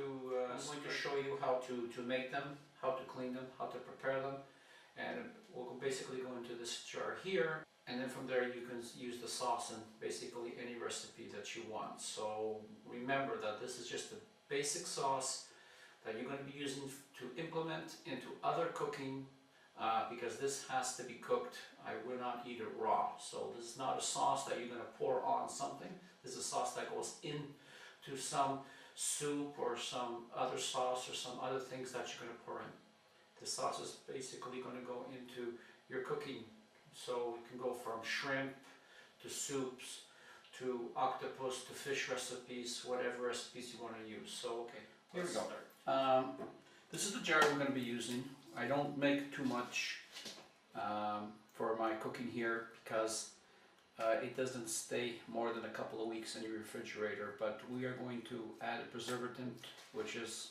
to show you how to make them, how to clean them, how to prepare them, and we'll basically go into this jar here, and then from there you can use the sauce in basically any recipe that you want. So remember that this is just a basic sauce that you're going to be using to implement into other cooking, because this has to be cooked. I will not eat it raw. So this is not a sauce that you're going to pour on something. This is a sauce that goes into some soup or some other sauce or some other things that you're going to pour in. The sauce is basically going to go into your cooking. So it can go from shrimp to soups to octopus to fish recipes, whatever recipes you want to use. So okay, here we go. This is the jar we're going to be using. I don't make too much for my cooking here because it doesn't stay more than a couple of weeks in your refrigerator, but we are going to add a preservative, which is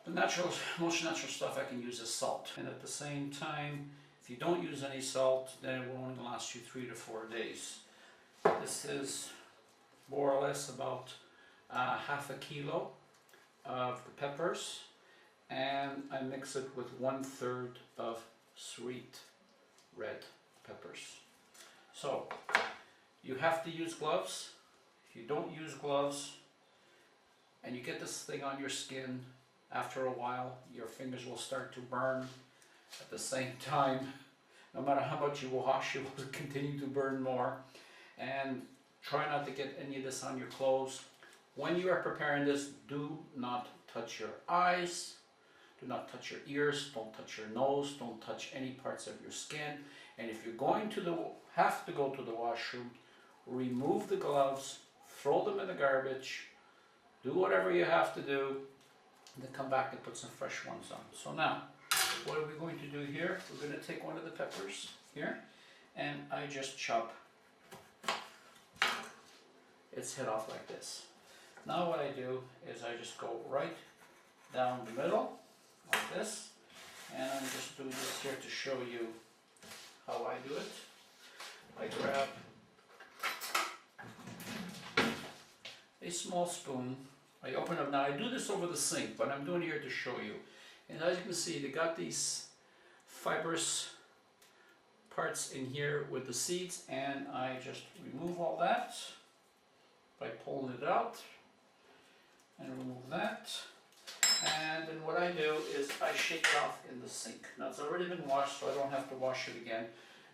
the most natural stuff I can use is salt. And at the same time, if you don't use any salt, then it will only last you 3 to 4 days. This is more or less about half a kilo of the peppers, and I mix it with 1/3 of sweet red peppers. So you have to use gloves. If you don't use gloves and you get this thing on your skin, after a while your fingers will start to burn. At the same time, no matter how much you wash, it will continue to burn more. And try not to get any of this on your clothes. When you are preparing this, do not touch your eyes, do not touch your ears, don't touch your nose, don't touch any parts of your skin. And if you're going to have to go to the washroom, remove the gloves, throw them in the garbage, do whatever you have to do, and then come back and put some fresh ones on. So now, what are we going to do here? We're going to take one of the peppers here, and I just chop its head off like this. Now what I do is I just go right down the middle, like this, and I'm just doing this here to show you how I do it. I grab a small spoon, I open up. Now I do this over the sink, but I'm doing it here to show you. And as you can see, they got these fibrous parts in here with the seeds, and I just remove all that by pulling it out and remove that. And then what I do is I shake it off in the sink. Now it's already been washed, so I don't have to wash it again,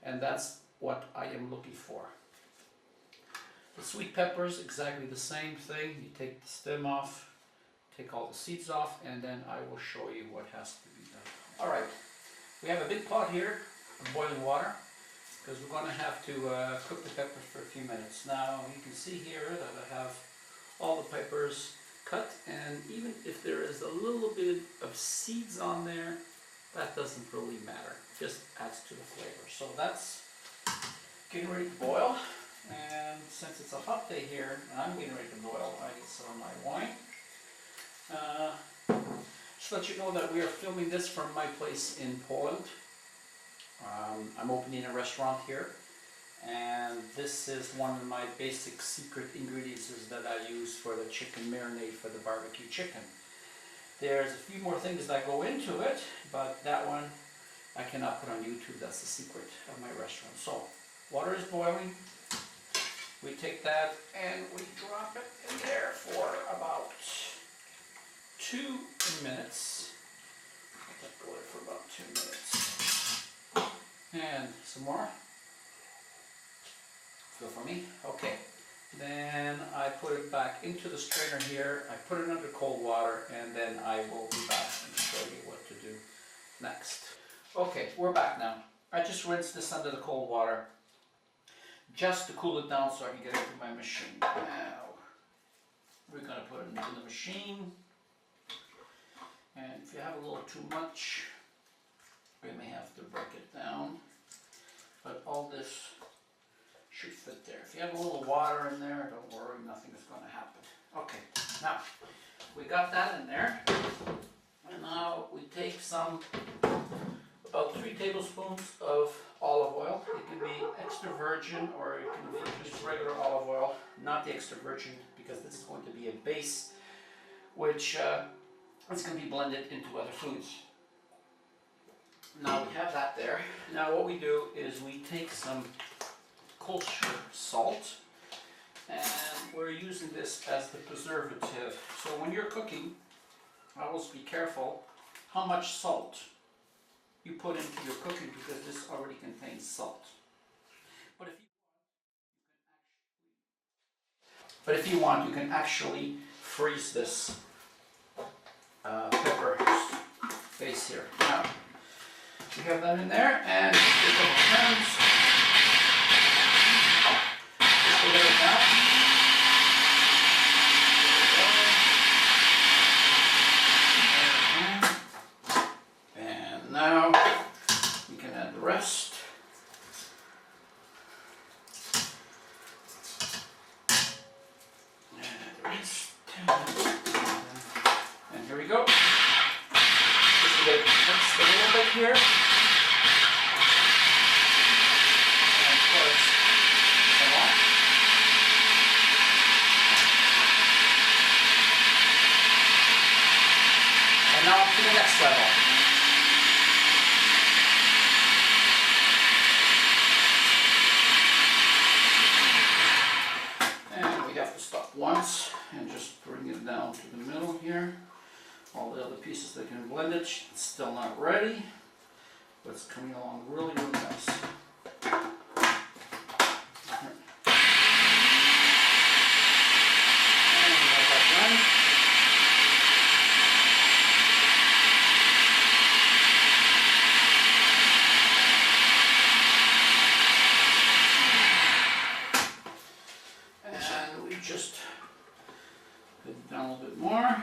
and that's what I am looking for. The sweet peppers, exactly the same thing. You take the stem off, take all the seeds off, and then I will show you what has to be done. Alright, we have a big pot here of boiling water, because we're going to have to cook the peppers for a few minutes. Now you can see here that I have all the peppers cut, and even if there is a little bit of seeds on there, that doesn't really matter. It just adds to the flavor. So that's getting ready to boil, and since it's a hot day here and I'm getting ready to boil, I get some of my wine. Just to let you know that we are filming this from my place in Poland. I'm opening a restaurant here, and this is one of my basic secret ingredients that I use for the chicken marinade for the barbecue chicken. There's a few more things that go into it, but that one I cannot put on YouTube. That's the secret of my restaurant. So, water is boiling. We take that and we drop it in there for about 2 minutes. Let that go there for about 2 minutes. And some more. Feel for me? Okay. Then I put it back into the strainer here. I put it under cold water, and then I will be back and show you what to do next. Okay, we're back now. I just rinsed this under the cold water just to cool it down so I can get it into my machine. Now we're going to put it into the machine, and if you have a little too much, we may have to break it down, but all this should fit there. If you have a little water in there, don't worry, nothing is going to happen. Okay, now we got that in there, and now we take about 3 tablespoons of olive oil. It can be extra virgin or it can be just regular olive oil, not the extra virgin, because this is going to be a base which is going to be blended into other foods. Now we have that there. Now what we do is we take some kosher salt, and we're using this as the preservative. So when you're cooking, always be careful how much salt you put into your cooking, because this already contains salt. But if you want, you can actually freeze this pepper base here. Now, we have that in there, and just a couple turns. Just a little now. And now we can add the rest. And here we go. Just a little bit here. And of course, some more. And now to the next level. And we have to stop once and just bring it down to the middle here. All the other pieces that can blend it, it's still not ready, but it's coming along really, really nice. And we got that done. And we just put it down a little bit more.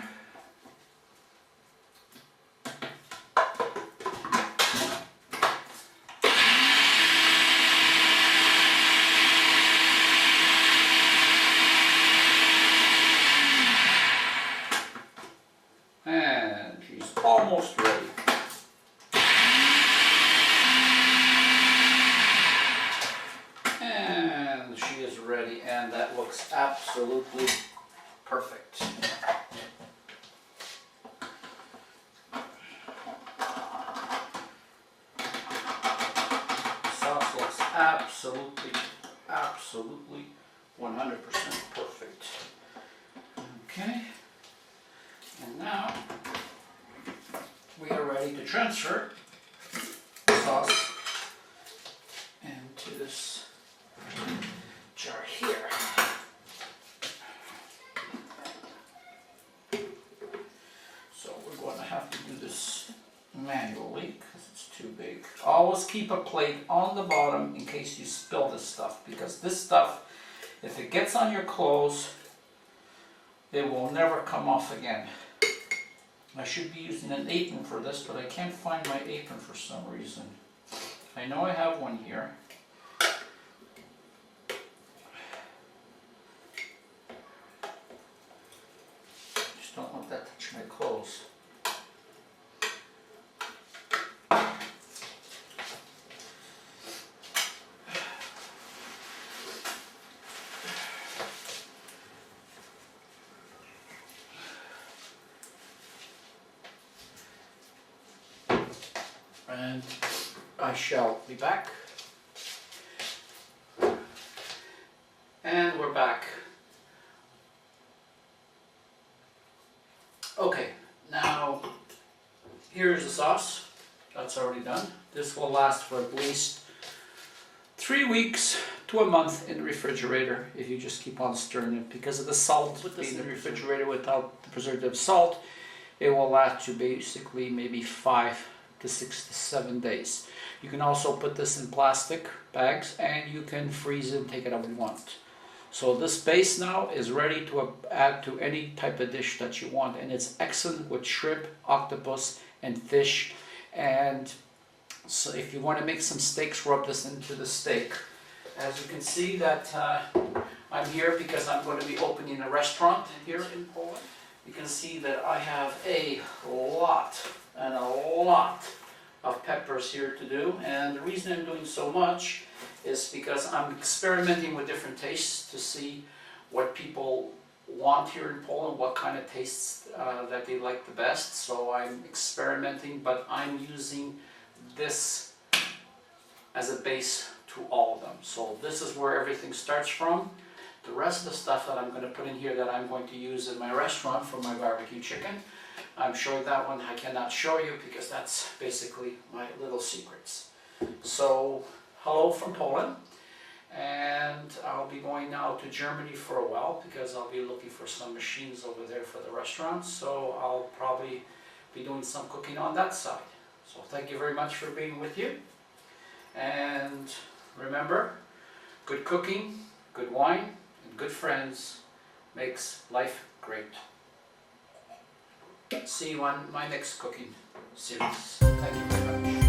And she's almost ready. And she is ready, and that looks absolutely perfect. Sauce looks absolutely 100% perfect. Okay. And now we are ready to transfer the sauce into this jar here. So we're going to have to do this manually because it's too big. Always keep a plate on the bottom in case you spill this stuff, because this stuff, if it gets on your clothes, it will never come off again. I should be using an apron for this, but I can't find my apron for some reason. I know I have one here. Just don't want that to touch my clothes. And I shall be back. And we're back. Okay, now here's the sauce. That's already done. This will last for at least 3 weeks to a month in the refrigerator if you just keep on stirring it. Because of the salt, put this in the refrigerator without the preservative salt, it will last you basically maybe 5 to 6 to 7 days. You can also put this in plastic bags and you can freeze it and take it out when you want. So this base now is ready to add to any type of dish that you want, and it's excellent with shrimp, octopus and fish. And so if you want to make some steaks, rub this into the steak. As you can see that I'm here because I'm going to be opening a restaurant here in Poland. You can see that I have a lot and a lot of peppers here to do, and the reason I'm doing so much is because I'm experimenting with different tastes to see what people want here in Poland, what kind of tastes that they like the best. So I'm experimenting, but I'm using this as a base to all of them. So this is where everything starts from. The rest of the stuff that I'm going to put in here that I'm going to use in my restaurant for my barbecue chicken, I'm showing that one. I cannot show you because that's basically my little secrets. So hello from Poland, and I'll be going now to Germany for a while because I'll be looking for some machines over there for the restaurant. So I'll probably be doing some cooking on that side. So thank you very much for being with you. And remember, good cooking, good wine, and good friends makes life great. See you on my next cooking series. Thank you very much.